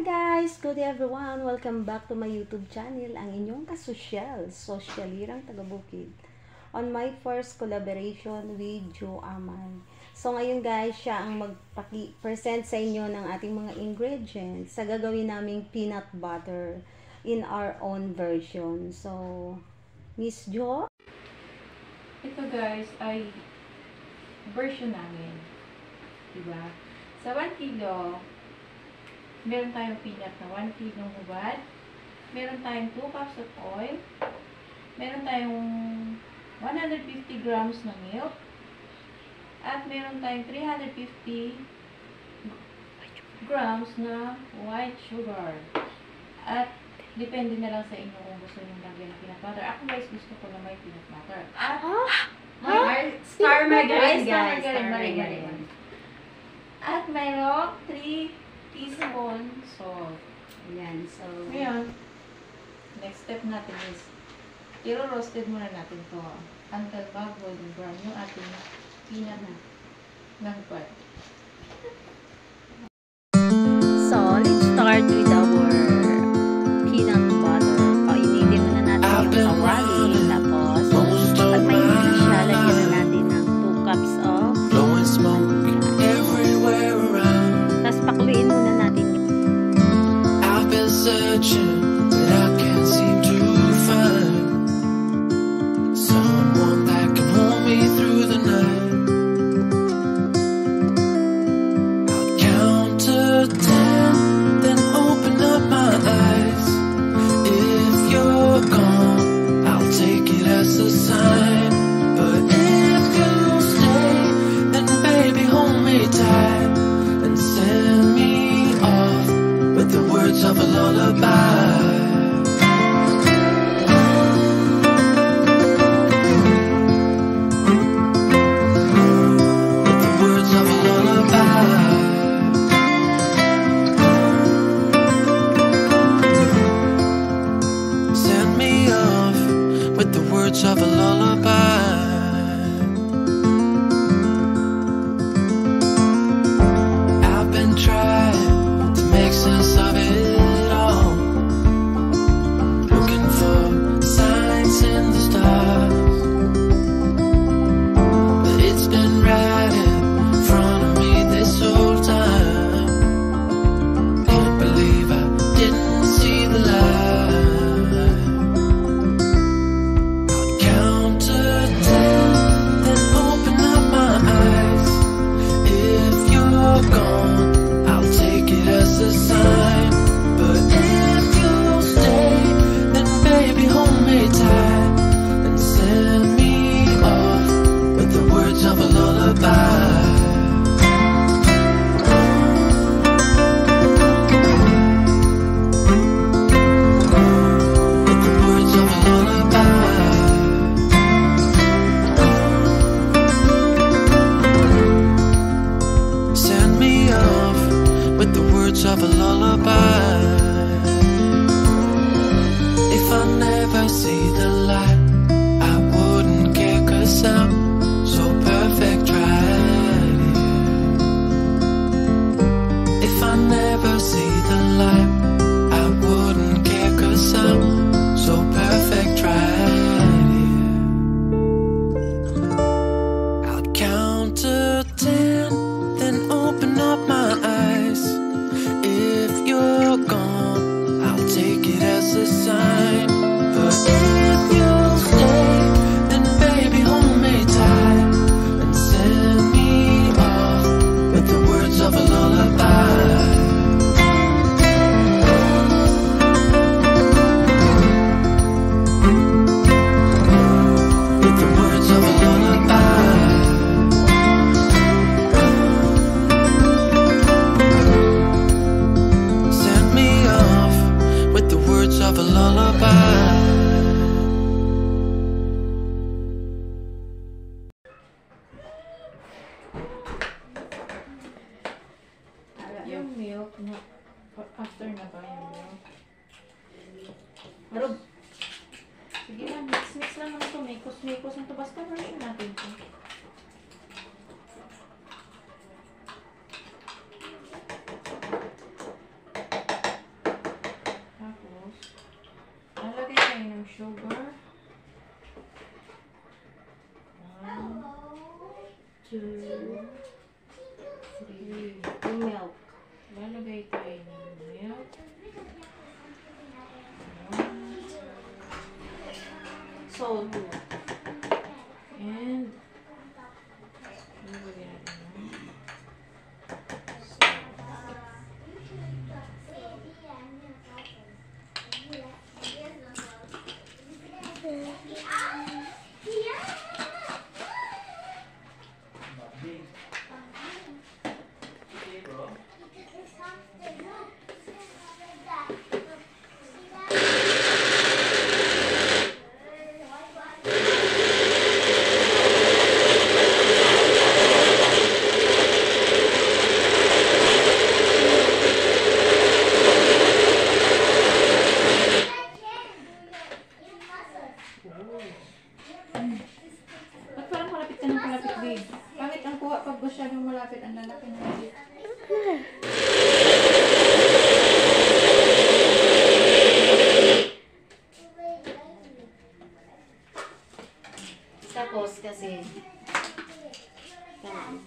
guys! Good day everyone! Welcome back to my YouTube channel, ang inyong kasosyal, sosyalirang taga-bukid. On my first collaboration with Joe Aman. So ngayon guys, siya ang magpaki-present sa inyo ng ating mga ingredients sa gagawin naming peanut butter in our own version. So, Miss Jo? Ito guys ay version namin. Diba? Sa 1 kilo, meron tayong peanut na 1 kilong hubad. Meron tayong 2 cups of oil. Meron tayong 150 grams na milk. At meron tayong 350 grams na white sugar. At depende na lang sa inyo kung gusto nyo lagyan ng peanut butter. Ako guys, gusto ko na may peanut butter. At Star margarine guys! Star margarine. At mayroong 3 teaspoon salt. Ayan, so... Ngayon, next step natin is, i-roasted muna natin to until mag-golden brown yung ating peanut ng butter. So, let's start with our peanut butter. Painitin muna natin yung kawali. Tapos, pag may hindi siya, lagyan na natin ng 2 cups of tapos pakuluin muna natin yung searching, but I can't seem to find someone that can hold me through the night. I'll count to 10, then open up my eyes. If you're gone, I'll take it as a sign. But if you stay, then baby hold me tight and send me off with the words of a lullaby. With the words of a lullaby. Send me off with the words of a lullaby. I've been trying to make sense of it all, looking for signs in the stars, but it's been right in front of me this whole time. Can't believe I didn't see the light. I'll count to 10, then open up my eyes. If you're gone, I'll take it as a sign. But if you stay, then baby hold me tight and send me off with the words of a lullaby. With the words of a lullaby. Send me off with the words of a lullaby. If I never see the light, I wouldn't care, 'cause I'm so perfect right here. If I never see the light, I wouldn't care, 'cause I'm so perfect right here. I'll count to 10, then open up my eyes. If you're gone, I'll take it as a sign. But if you stay, then baby hold me tight and send me off with the words of a lullaby. With the words of a lullaby. Send me off with the words of a lullaby. Yung milk, na, after na ba yung milk? Pero, Sige lang, mix lang naman ito. Mekos na ito. Basta version natin ito. Yung milk. Lalagay tayo ng milk. Salt. And lalagay natin ng Ba't parang malapit ka ng palapit, babe? Pangit ang kuha pag masyadong malapit ang lalaki na babe. Tapos kasi ganun.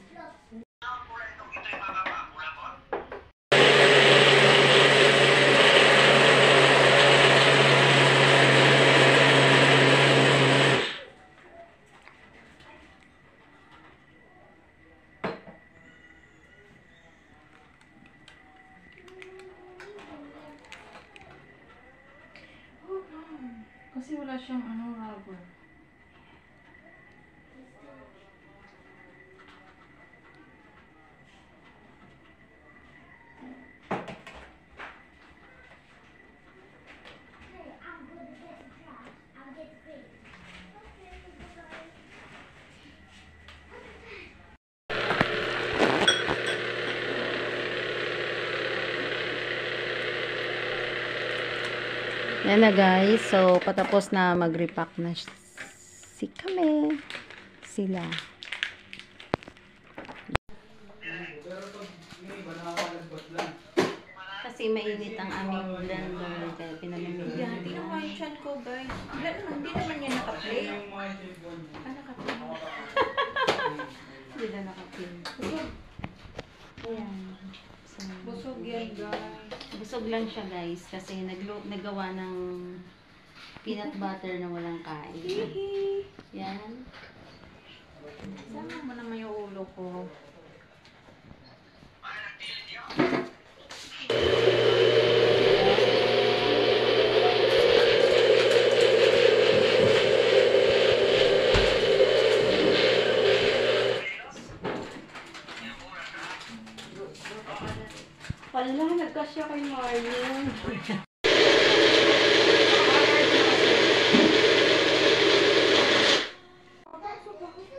Kasi wala siyang rubber. Yan na guys. So, patapos na mag-repack na sila. Kasi mainit ang aming blender. Kaya pinamimili. Yan, hindi naman yung chan ko, guys. Hindi naman yan naka-play. Naka-play. Hindi na nakapin. Ayan. So, Busog yan, guys. busog lang siya guys. Kasi nagawa ng peanut butter na walang kain. Yan. Sama mo naman yung ulo ko. Wala, nagkasya kay Marion.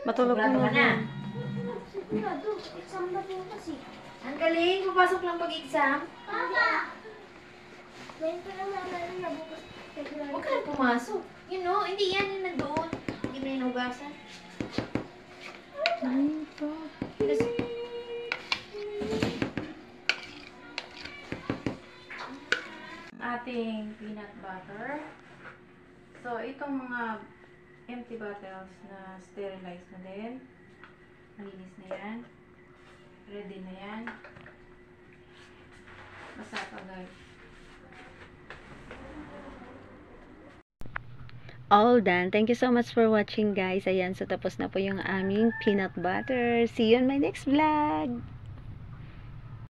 Matulog ka na. Sigurado, exam na po kasi. Ang galing, papasok lang pag-exam. Papa! Ngayon pa lang nalala na bukas. Huwag ka na pumasok. You know, hindi yan yung nandoon. Hindi mo yung hugasan. Kasi, ating peanut butter. So, itong mga empty bottles na sterilized na din. Malinis na yan. Ready na yan. Basa pa, guys. All done. Thank you so much for watching guys. Ayan, so tapos na po yung aming peanut butter. See you on my next vlog.